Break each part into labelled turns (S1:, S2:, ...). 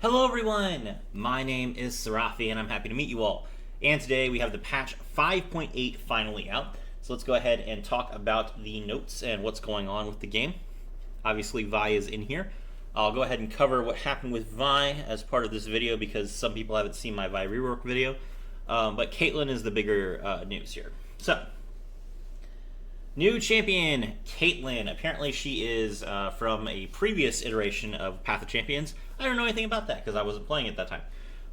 S1: Hello everyone! My name is Serafi and I'm happy to meet you all. And today we have the patch 5.8 finally out. So let's go ahead and talk about the notes and what's going on with the game. Obviously Vi is in here. I'll go ahead and cover what happened with Vi as part of this video because some people haven't seen my Vi rework video. But Caitlyn is the bigger news here. So, new champion, Caitlyn. Apparently she is from a previous iteration of Path of Champions. I don't know anything about that because I wasn't playing at that time.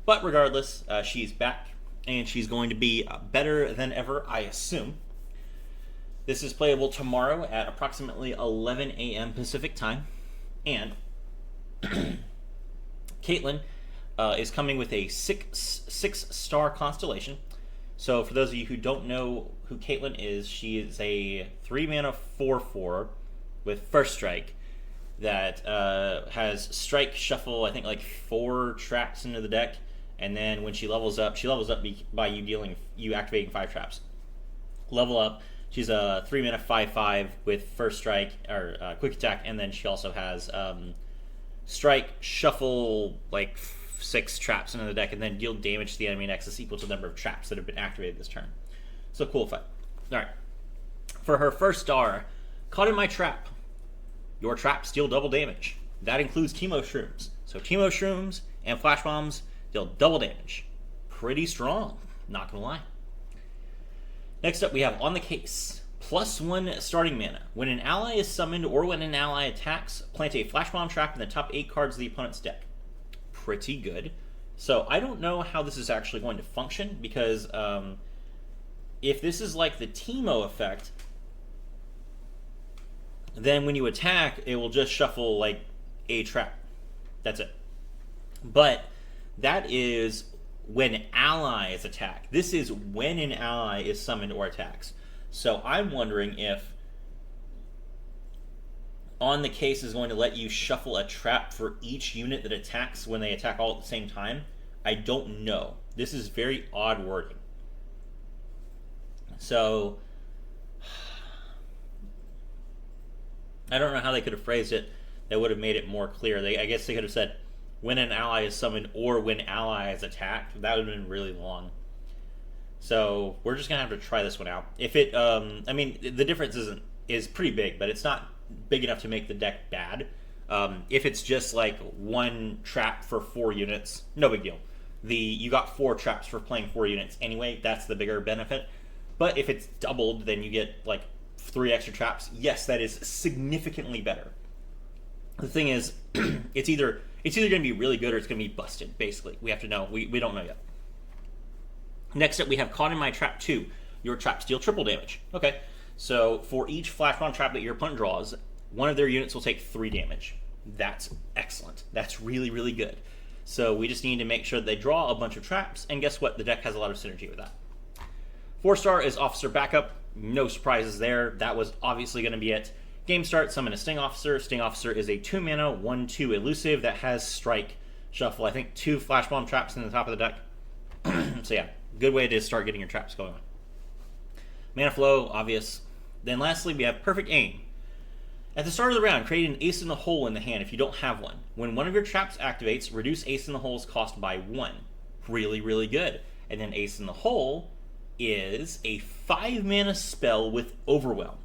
S1: But regardless, she's back and she's going to be better than ever, I assume. This is playable tomorrow at approximately 11 a.m. Pacific time. And Caitlyn is coming with a six-star constellation. So for those of you who don't know who Caitlyn is, she is a 3-mana 4/4 with First Strike that has Strike, Shuffle, I think like 4 traps into the deck, and then when she levels up by you activating 5 traps. Level up, she's a 3-mana 5/5 with First Strike or Quick Attack, and then she also has Strike, Shuffle, like 6 traps into the deck, and then deal damage to the enemy nexus equal to the number of traps that have been activated this turn. So cool fight. Alright. For her first star, Caught in My Trap. Your traps deal double damage. That includes Teemo Shrooms. So Teemo Shrooms and Flash Bombs deal double damage. Pretty strong, not gonna lie. Next up we have On the Case. +1 starting mana. When an ally is summoned or when an ally attacks, plant a Flash Bomb trap in the top 8 cards of the opponent's deck. Pretty good. So I don't know how this is actually going to function because if this is like the Teemo effect, then when you attack, it will just shuffle like a trap. That's it. But that is when allies attack. This is when an ally is summoned or attacks. So I'm wondering if On the Case is going to let you shuffle a trap for each unit that attacks when they attack all at the same time. I don't know. This is very odd wording. So I don't know how they could have phrased it that would have made it more clear. I guess they could have said when an ally is summoned or when allies attack. That would have been really long. So we're just gonna have to try this one out. If it, I mean, the difference is pretty big, but it's not big enough to make the deck bad. If it's just like 1 trap for 4 units, no big deal. You got 4 traps for playing 4 units anyway. That's the bigger benefit. But if it's doubled, then you get like 3 extra traps. Yes, that is significantly better. The thing is, it's either going to be really good or it's going to be busted. Basically, we have to know. We don't know yet. Next up, we have Caught in My Trap 2. Your traps deal triple damage. Okay, so for each Flash Bomb trap that your opponent draws, one of their units will take 3 damage. That's excellent. That's really, really good. So we just need to make sure that they draw a bunch of traps, and guess what? The deck has a lot of synergy with that. 4-star is Officer Backup. No surprises there. That was obviously going to be it. Game start, summon a Sting Officer. Sting Officer is a 2-mana, 1/2 elusive that has Strike, Shuffle, I think 2 Flash Bomb traps in the top of the deck. So yeah, good way to start getting your traps going on. Mana Flow, obvious. Then lastly, we have Perfect Aim. At the start of the round, create an Ace in the Hole in the hand if you don't have one. When one of your traps activates, reduce Ace in the Hole's cost by 1. Really, really good. And then Ace in the Hole is a 5-mana spell with Overwhelm.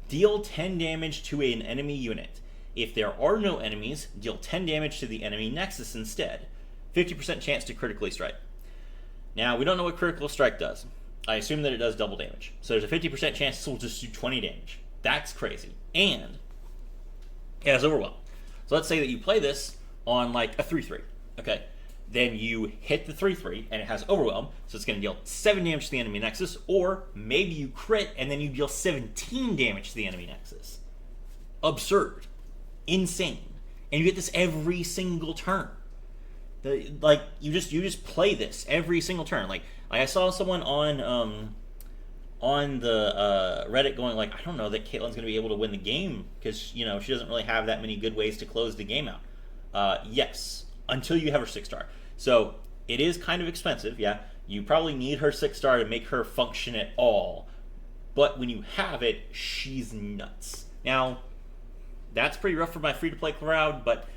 S1: Deal 10 damage to an enemy unit. If there are no enemies, deal 10 damage to the enemy nexus instead. 50% chance to critically strike. Now, we don't know what critical strike does. I assume that it does double damage. So there's a 50% chance this will just do 20 damage. That's crazy. And it has Overwhelm. So let's say that you play this on like a 3/3. Okay. Then you hit the 3/3 and it has Overwhelm, so it's going to deal 7 damage to the enemy nexus, or maybe you crit and then you deal 17 damage to the enemy nexus. Absurd. Insane. And you get this every single turn. Like you just play this every single turn. Like I saw someone on the Reddit going like, I don't know that Caitlyn's going to be able to win the game because she doesn't really have that many good ways to close the game out. Yes, until you have her 6-star. So it is kind of expensive, yeah. You probably need her 6-star to make her function at all. But when you have it, she's nuts. Now, that's pretty rough for my free-to-play crowd, but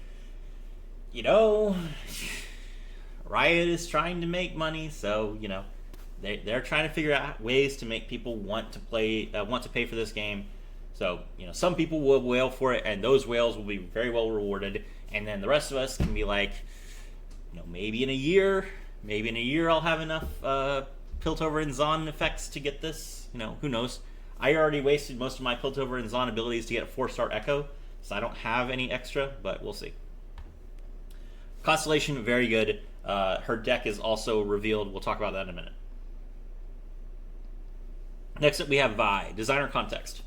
S1: you know, Riot is trying to make money, so you know they're trying to figure out ways to make people want to pay for this game. So you know, some people will wail for it, and those whales will be very well rewarded. And then the rest of us can be like, you know, maybe in a year I'll have enough Piltover and Zon effects to get this. You know, who knows? I already wasted most of my Piltover and Zon abilities to get a 4-star Echo, so I don't have any extra, but we'll see. Constellation, very good. Her deck is also revealed. We'll talk about that in a minute. Next up, we have Vi, Designer Context.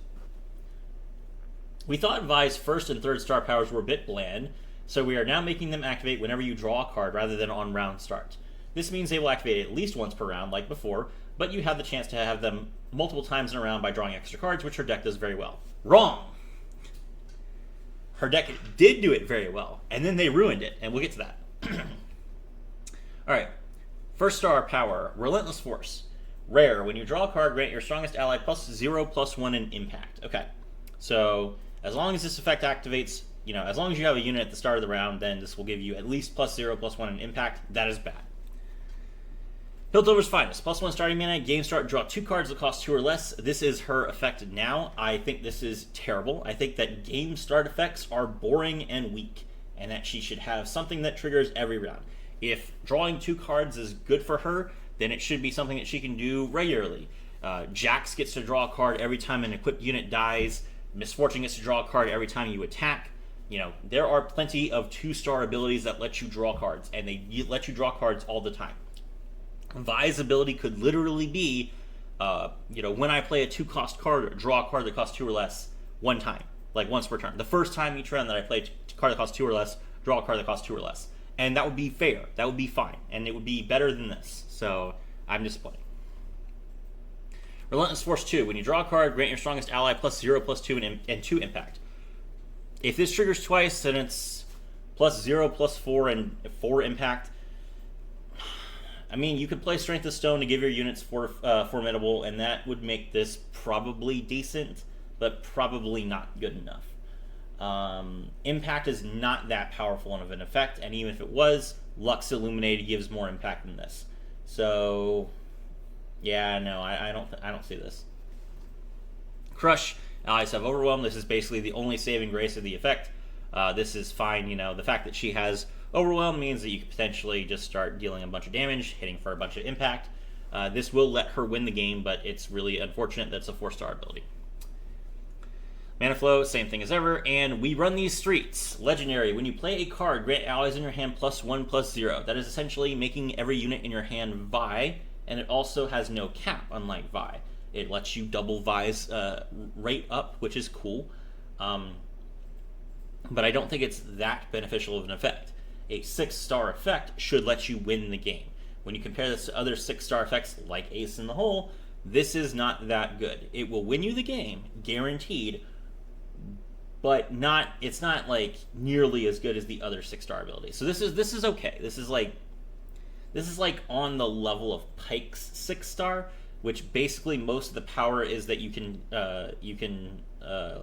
S1: We thought Vi's 1st and 3rd star powers were a bit bland, so we are now making them activate whenever you draw a card rather than on round start. This means they will activate at least once per round, like before, but you have the chance to have them multiple times in a round by drawing extra cards, which her deck does very well. Wrong! Her deck did do it very well, and then they ruined it, and we'll get to that. Alright, 1st star power, Relentless Force. Rare, when you draw a card, grant your strongest ally +0/+1 in impact. Okay, so as long as this effect activates, you know, as long as you have a unit at the start of the round, then this will give you at least +0/+1 in impact. That is bad. Piltover's Finest, +1 starting mana, game start, draw 2 cards that cost 2 or less. This is her effect now. I think this is terrible. I think that game start effects are boring and weak, and that she should have something that triggers every round. If drawing 2 cards is good for her, then it should be something that she can do regularly. Jax gets to draw a card every time an equipped unit dies. Misfortune gets to draw a card every time you attack. You know, there are plenty of 2-star abilities that let you draw cards, and they let you draw cards all the time. Vi's ability could literally be, you know, when I play a 2-cost card, draw a card that costs 2 or less one time, like once per turn. The first time each round that I play a card that costs 2 or less, draw a card that costs 2 or less. And that would be fair. That would be fine. And it would be better than this. So, I'm disappointed. Relentless Force 2. When you draw a card, grant your strongest ally +0/+2 and 2 impact. If this triggers twice, then it's +0/+4 and 4 impact. I mean, you could play Strength of Stone to give your units formidable, and that would make this probably decent, but probably not good enough. Impact is not that powerful of an effect, and even if it was, Lux Illuminated gives more impact than this. So, yeah, no, I don't see this. Crush, allies have Overwhelm. This is basically the only saving grace of the effect. This is fine, you know, the fact that she has Overwhelm means that you could potentially just start dealing a bunch of damage, hitting for a bunch of impact. This will let her win the game, but it's really unfortunate that's a 4-star ability. Mana Flow, same thing as ever, and we run these streets. Legendary, when you play a card, grant allies in your hand +1/+0. That is essentially making every unit in your hand Vi, and it also has no cap, unlike Vi. It lets you double Vi's rate up, which is cool. But I don't think it's that beneficial of an effect. A 6-star effect should let you win the game. When you compare this to other 6-star effects like Ace in the Hole, this is not that good. It will win you the game, guaranteed, but it's not like nearly as good as the other 6-star abilities. So this is okay. This is like on the level of Pike's 6-star, which basically most of the power is that you can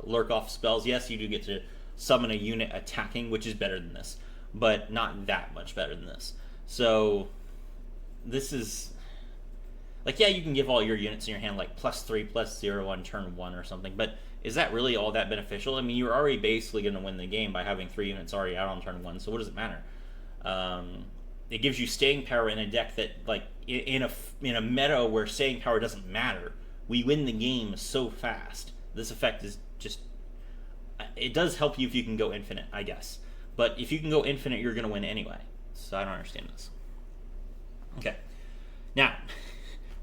S1: lurk off spells. Yes, you do get to summon a unit attacking, which is better than this, but not that much better than this. So this is like, yeah, you can give all your units in your hand like +3/+0 on turn 1 or something, but is that really all that beneficial? I mean, you're already basically going to win the game by having 3 units already out on turn 1, so what does it matter? It gives you staying power in a deck that, like, in a meta where staying power doesn't matter, we win the game so fast. This effect is just, it does help you if you can go infinite, I guess. But if you can go infinite, you're going to win anyway. So I don't understand this. Okay. Now,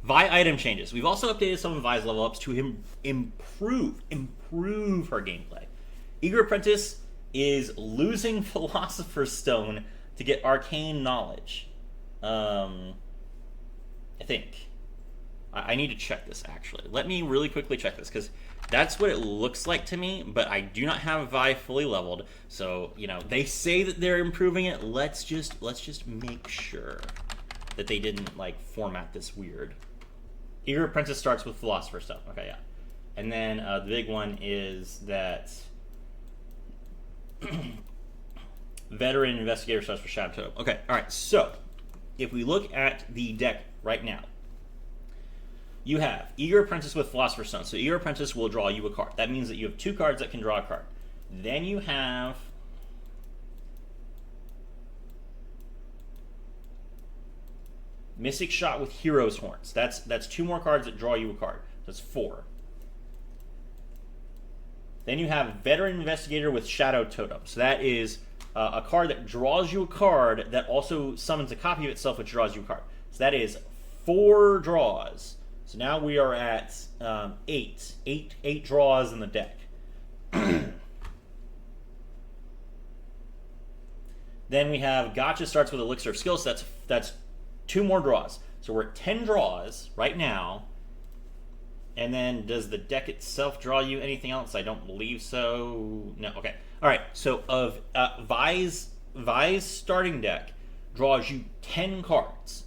S1: Vi item changes. We've also updated some of Vi's level ups to improve her gameplay. Eager Apprentice is losing Philosopher's Stone to get Arcane Knowledge. I think. I need to check this, actually. Let me really quickly check this, because that's what it looks like to me, but I do not have Vi fully leveled, so, you know, they say that they're improving it. Let's just make sure that they didn't, like, format this weird. Eager Apprentice starts with Philosopher's Stone. Okay, yeah. And then the big one is that Veteran Investigator starts for Shadow Totem. Okay, alright, so if we look at the deck right now, you have Eager Apprentice with Philosopher's Stone. So Eager Apprentice will draw you a card. That means that you have 2 cards that can draw a card. Then you have Mystic Shot with Hero's Horns. That's 2 more cards that draw you a card. That's 4. Then you have Veteran Investigator with Shadow Totem. So that is a card that draws you a card that also summons a copy of itself, which draws you a card. So that is 4 draws. So now we are at 8 draws in the deck. Then we have Gotcha starts with Elixir of Skill, so that's 2 more draws. So we're at 10 draws right now. And then does the deck itself draw you anything else? I don't believe so. No, okay. All right, so of Vi's starting deck draws you 10 cards.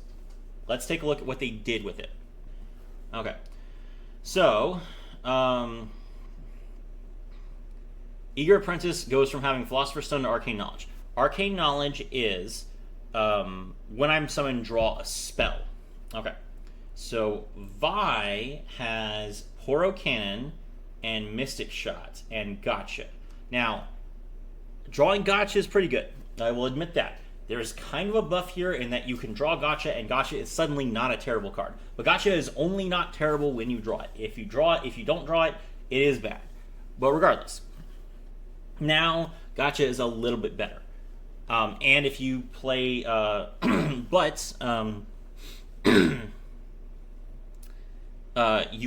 S1: Let's take a look at what they did with it. Okay, so Eager Apprentice goes from having Philosopher's Stone to Arcane Knowledge. Arcane Knowledge is when I'm summoned, draw a spell. Okay, so Vi has Poro Cannon and Mystic Shot and Gotcha. Now, drawing Gotcha is pretty good. I will admit that. There's kind of a buff here in that you can draw Gotcha, and Gotcha is suddenly not a terrible card. But Gotcha is only not terrible when you draw it. If you don't draw it, it is bad. But regardless, now Gotcha is a little bit better. And if you play, you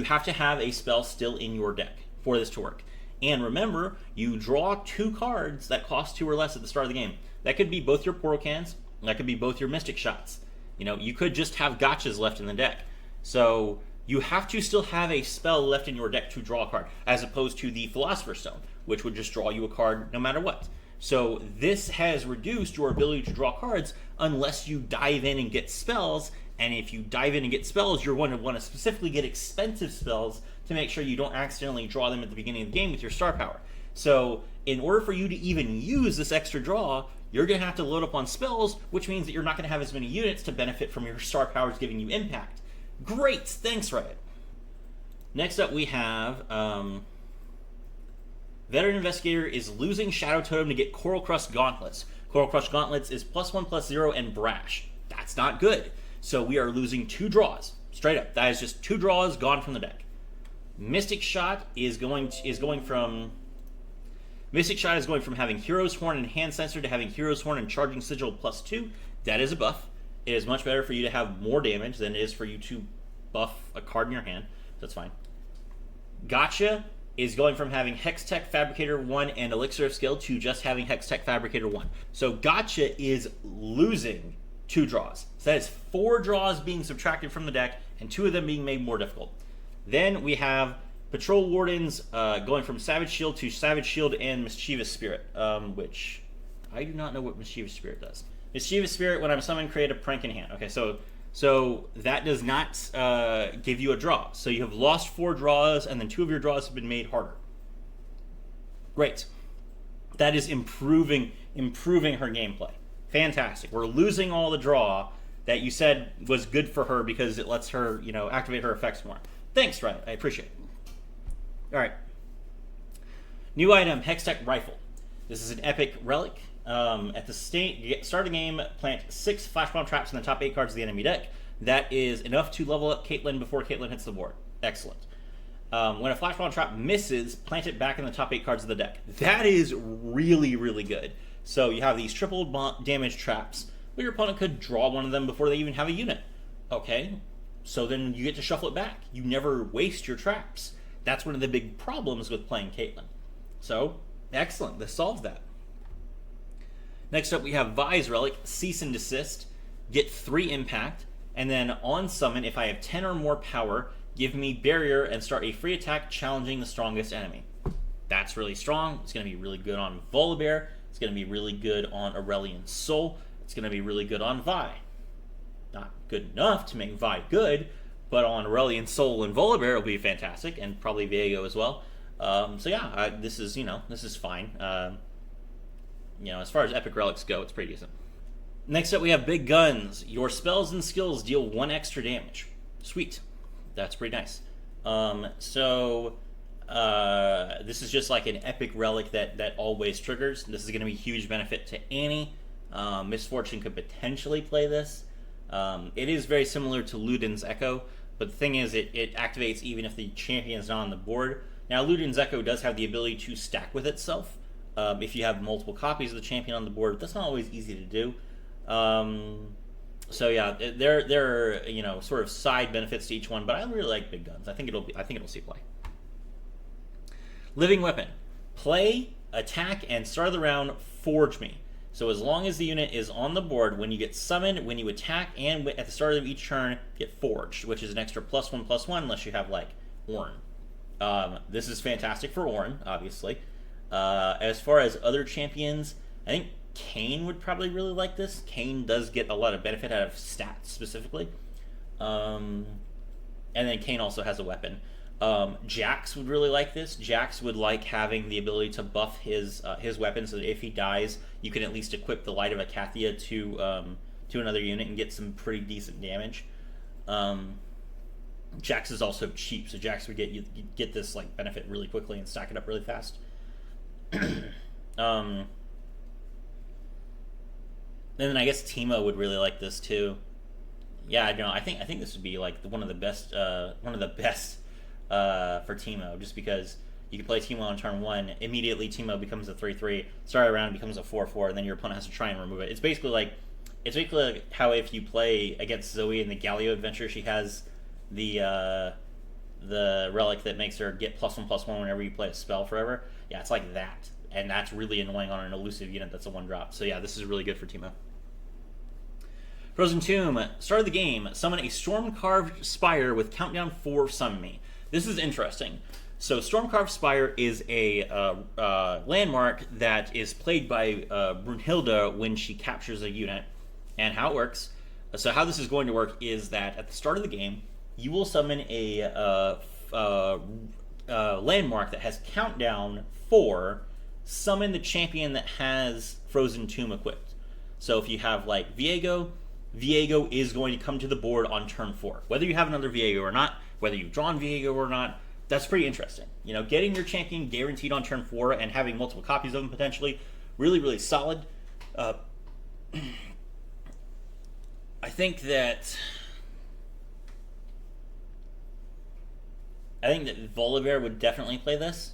S1: have to have a spell still in your deck for this to work. And remember, you draw 2 cards that cost 2 or less at the start of the game. That could be both your Poro Cans, that could be both your Mystic Shots. You know, you could just have Gotchas left in the deck. So you have to still have a spell left in your deck to draw a card, as opposed to the Philosopher's Stone, which would just draw you a card no matter what. So this has reduced your ability to draw cards unless you dive in and get spells. And if you dive in and get spells, you're going to want to specifically get expensive spells to make sure you don't accidentally draw them at the beginning of the game with your star power. So in order for you to even use this extra draw, you're going to have to load up on spells, which means that you're not going to have as many units to benefit from your star powers giving you impact. Great! Thanks, Riot. Next up we have Veteran Investigator is losing Shadow Totem to get Coral Crust Gauntlets. Coral Crust Gauntlets is +1/+0 and Brash. That's not good. So we are losing 2 draws. Straight up. That is just 2 draws gone from the deck. Mystic Shot is going from having Hero's Horn and Hand Sensor to having Hero's Horn and Charging Sigil +2. That is a buff. It is much better for you to have more damage than it is for you to buff a card in your hand. That's fine. Gotcha is going from having Hextech Fabricator 1 and Elixir of Skill to just having Hextech Fabricator 1. So Gotcha is losing 2 draws. So that is 4 draws being subtracted from the deck, and 2 of them being made more difficult. Then we have Patrol Wardens going from Savage Shield to Savage Shield and Mischievous Spirit, which I do not know what Mischievous Spirit does. Mischievous Spirit, when I'm summoned, create a prank in hand. Okay, so that does not give you a draw. So you have lost 4 draws, and then 2 of your draws have been made harder. Great. That is improving her gameplay. Fantastic. We're losing all the draw that you said was good for her because it lets her, activate her effects more. Thanks, Riot. I appreciate it. All right. New item, Hextech Rifle. This is an epic relic. At the start of the game, plant 6 Flash Bomb Traps in the top 8 cards of the enemy deck. That is enough to level up Caitlyn before Caitlyn hits the board. Excellent. When a Flash Bomb Trap misses, plant it back in the top 8 cards of the deck. That is really, really good. So you have these triple damage traps, but your opponent could draw one of them before they even have a unit. Okay, so then you get to shuffle it back. You never waste your traps. That's one of the big problems with playing Caitlyn. So, excellent. This solves that. Next up, we have Vi's Relic, Cease and Desist. Get 3 impact, and then on summon, if I have 10 or more power, give me Barrier and start a free attack challenging the strongest enemy. That's really strong. It's going to be really good on Volibear. It's going to be really good on Aurelion Sol. It's going to be really good on Vi. Not good enough to make Vi good, but on Aurelion Sol and Volibear it'll be fantastic, and probably Viego as well. So yeah, this is fine. as far as epic relics go, it's pretty decent. Next up, we have Big Guns. Your spells and skills deal 1 extra damage. Sweet. That's pretty nice. This is just like an epic relic that always triggers. This is going to be a huge benefit to Annie. Misfortune could potentially play this. It is very similar to Luden's Echo, but the thing is, it activates even if the champion is not on the board. Now, Luden's Echo does have the ability to stack with itself if you have multiple copies of the champion on the board. That's not always easy to do. So yeah, there are sort of side benefits to each one, but I really like Big Guns. I think it'll see play. Living Weapon. Play, attack, and start of the round, Forge Me. So as long as the unit is on the board, when you get summoned, when you attack, and at the start of each turn, get Forged, which is an extra +1/+1 unless you have, like, Ornn. This is fantastic for Ornn, obviously. As far as other champions, I think Kayn would probably really like this. Kayn does get a lot of benefit out of stats, specifically. And then Kayn also has a weapon. Jax would really like this. Jax would like having the ability to buff his weapon, so that if he dies, you can at least equip the Light of Acathia to another unit and get some pretty decent damage. Jax is also cheap, so Jax would get this like benefit really quickly and stack it up really fast. And then I guess Teemo would really like this too. Yeah, I don't know. I think this would be like one of the best for Teemo, just because you can play Teemo on turn 1, immediately Teemo becomes a 3/3, start around becomes a 4/4, and then your opponent has to try and remove it. It's basically like how if you play against Zoe in the Galio adventure, she has the relic that makes her get +1/+1 whenever you play a spell forever. Yeah, it's like that, and that's really annoying on an elusive unit that's a 1-drop. So yeah, this is really good for Teemo. Frozen Tomb. Start of the game. Summon a Storm-Carved Spire with countdown 4 Summon Me. This is interesting. So Storm-Carved Spire is a landmark that is played by Brunhilde when she captures a unit. And how it works, so how this is going to work is that at the start of the game, you will summon a landmark that has countdown 4, summon the champion that has Frozen Tomb equipped. So if you have like Viego is going to come to the board on turn 4. Whether you have another Viego or not, whether you've drawn Viego or not, that's pretty interesting. Getting your champion guaranteed on turn 4 and having multiple copies of them potentially, really, really solid. I think that Volibear would definitely play this,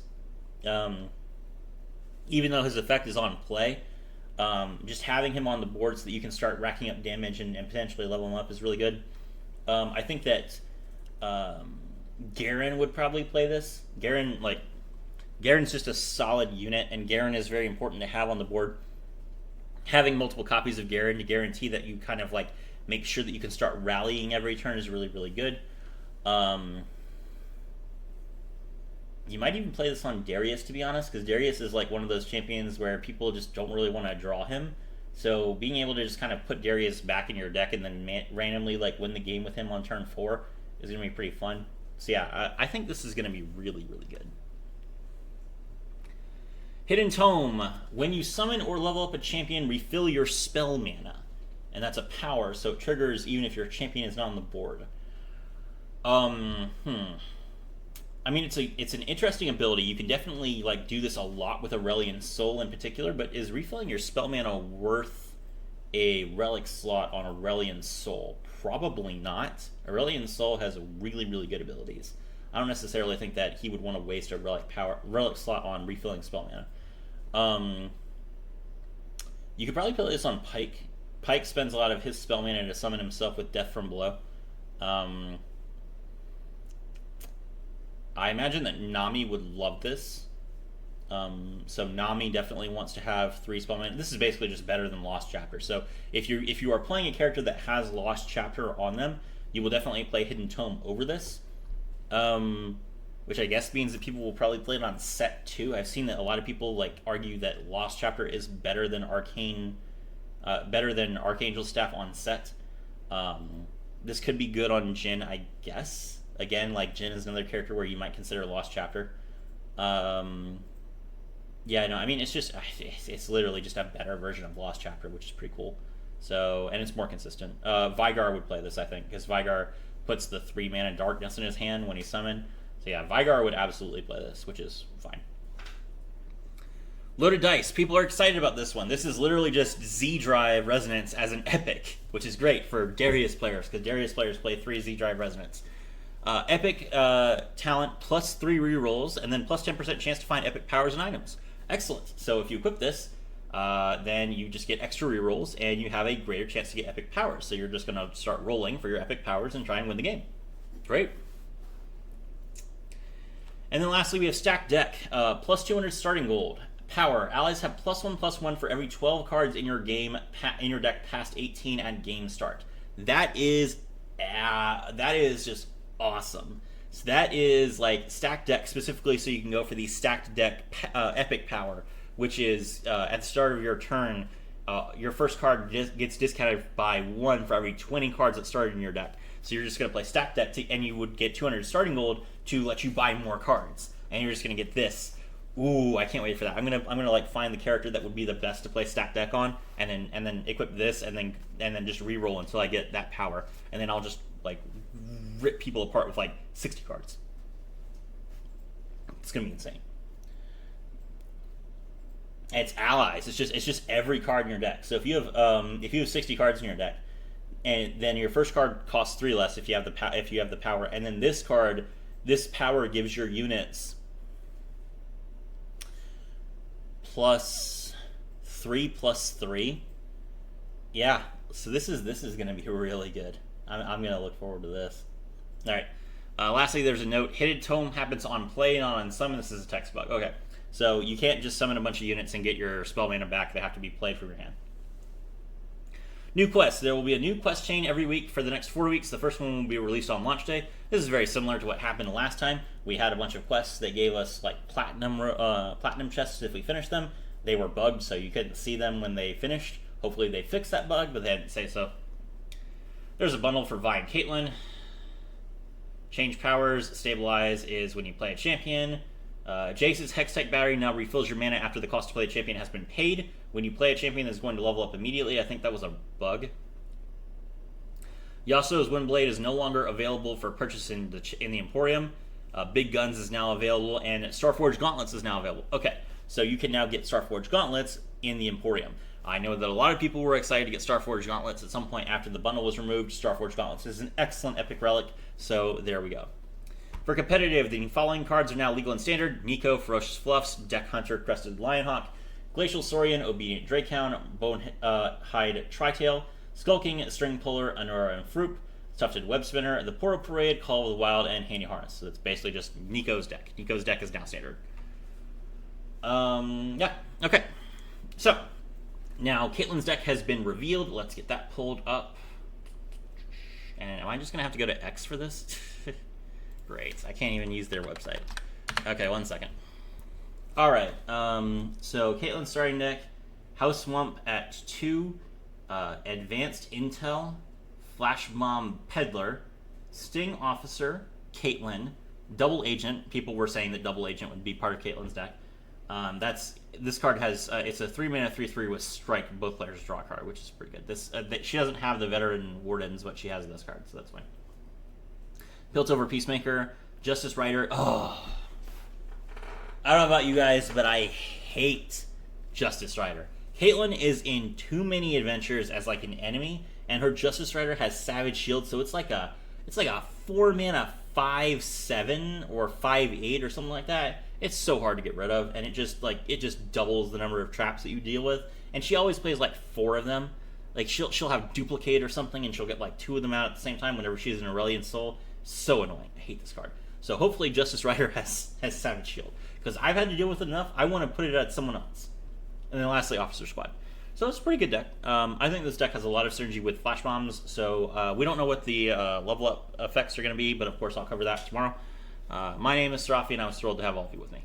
S1: even though his effect is on play. Just having him on the board so that you can start racking up damage and potentially level him up is really good. I think that Garen would probably play this. Garen's just a solid unit, and Garen is very important to have on the board. Having multiple copies of Garen to guarantee that you kind of like make sure that you can start rallying every turn is really, really good. You might even play this on Darius, to be honest, because Darius is like one of those champions where people just don't really want to draw him. So being able to just kind of put Darius back in your deck and then randomly like win the game with him on turn 4 is going to be pretty fun. So yeah, I think this is going to be really, really good. Hidden Tome. When you summon or level up a champion, refill your spell mana. And that's a power, so it triggers even if your champion is not on the board. I mean, it's an interesting ability. You can definitely like do this a lot with Aurelion Sol in particular, but is refilling your spell mana worth a relic slot on Aurelion Sol? Probably not. Aurelion Sol has really, really good abilities. I don't necessarily think that he would want to waste a relic slot on refilling spell mana. You could probably play this on Pyke. Pyke spends a lot of his spell mana to summon himself with Death from Below. I imagine that Nami would love this. So Nami definitely wants to have 3 spell mana. This is basically just better than Lost Chapter. So if you are playing a character that has Lost Chapter on them, you will definitely play Hidden Tome over this. Which I guess means that people will probably play it on set too. I've seen that a lot of people like argue that Lost Chapter is better than Archangel's Staff on set. This could be good on Jhin, I guess. Again, like Jhin is another character where you might consider Lost Chapter. Yeah, Yeah, no, I mean it's literally just a better version of Lost Chapter, which is pretty cool. So and it's more consistent. Vygar would play this, I think, because Vygar puts the 3 mana darkness in his hand when he's summoned. So yeah, Vygar would absolutely play this, which is fine. Loaded Dice. People are excited about this one. This is literally just Z-Drive Resonance as an epic, which is great for Darius players, because Darius players play 3 Z-Drive Resonance. Epic talent plus 3 rerolls, and then plus 10% chance to find epic powers and items. Excellent. So if you equip this, then you just get extra rerolls, and you have a greater chance to get epic powers. So you're just going to start rolling for your epic powers and try and win the game. Great. And then lastly, we have Stacked Deck. Plus 200 starting gold. Power. Allies have +1/+1 for every 12 cards in your deck past 18 at game start. That is just awesome. So that is like Stacked Deck specifically, so you can go for the Stacked Deck epic power, which is at the start of your turn, your first card gets discounted by 1 for every 20 cards that started in your deck. So you're just going to play Stacked Deck, and you would get 200 starting gold to let you buy more cards, and you're just going to get this. Ooh, I can't wait for that. I'm gonna like find the character that would be the best to play Stacked Deck on, and then equip this, and then just re-roll until I get that power, and then I'll just like rip people apart with like 60 cards. It's gonna be insane. And it's allies. It's just every card in your deck. So if you have 60 cards in your deck, and then your first card costs 3 less if you have the power, and then this power gives your units +3/+3. Yeah, so this is going to be really good. I'm going to look forward to this. All right. Lastly, there's a note. Hidden Tome happens on play, not on summon. This is a text bug. Okay, so you can't just summon a bunch of units and get your spell mana back. They have to be played from your hand. New quests. There will be a new quest chain every week for the next 4 weeks. The first one will be released on launch day. This is very similar to what happened last time. We had a bunch of quests that gave us like platinum chests if we finished them. They were bugged, so you couldn't see them when they finished. Hopefully they fixed that bug, but they didn't say so. There's a bundle for Vi and Caitlyn. Change powers. Stabilize is when you play a champion. Jace's Hextech battery now refills your mana after the cost to play a champion has been paid. When you play a champion that's going to level up immediately, I think that was a bug. Yasuo's Windblade is no longer available for purchase in the Emporium. Big Guns is now available, and Starforged Gauntlets is now available. Okay, so you can now get Starforged Gauntlets in the Emporium. I know that a lot of people were excited to get Starforged Gauntlets at some point after the bundle was removed. Starforged Gauntlets is an excellent epic relic, so there we go. For competitive, the following cards are now legal and standard. Nico, Ferocious Fluffs, Deck Hunter, Crested Lionhawk, Glacial Saurian, Obedient Drakehound, Bonehide Tritail, Skulking, String Puller, Anura and Fruit, Tufted Web Spinner, the Poro Parade, Call of the Wild, and Handy Harness. So it's basically just Nico's deck. Nico's deck is now standard. Yeah, okay. So, now Caitlyn's deck has been revealed. Let's get that pulled up. And am I just going to have to go to X for this? Great. I can't even use their website. Okay, 1 second. All right. So Caitlyn's starting deck: House Swamp at 2, Advanced Intel, Flash Bomb Peddler, Sting Officer, Caitlyn, Double Agent. People were saying that Double Agent would be part of Caitlyn's deck. This card has it's a 3-mana 3/3 with Strike. Both players draw a card, which is pretty good. This she doesn't have the Veteran Wardens, but she has this card, so that's fine. Piltover Peacemaker, Justice Rider. Oh, I don't know about you guys, but I hate Justice Rider. Caitlyn is in too many adventures as like an enemy, and her Justice Rider has Savage Shield, so it's like a 4-mana 5/7 or 5/8 or something like that. It's so hard to get rid of, and it just doubles the number of traps that you deal with. And she always plays like 4 of them. Like she'll have Duplicate or something, and she'll get like 2 of them out at the same time whenever she's in Aurelion Soul. So annoying. I hate this card. So hopefully Justice Rider has Savage Shield, because I've had to deal with it enough. I want to put it at someone else. And then lastly, Officer Squad. So it's a pretty good deck. I think this deck has a lot of synergy with Flash Bombs. So we don't know what the level up effects are going to be, but of course I'll cover that tomorrow. My name is Serafi, and I was thrilled to have all of you with me.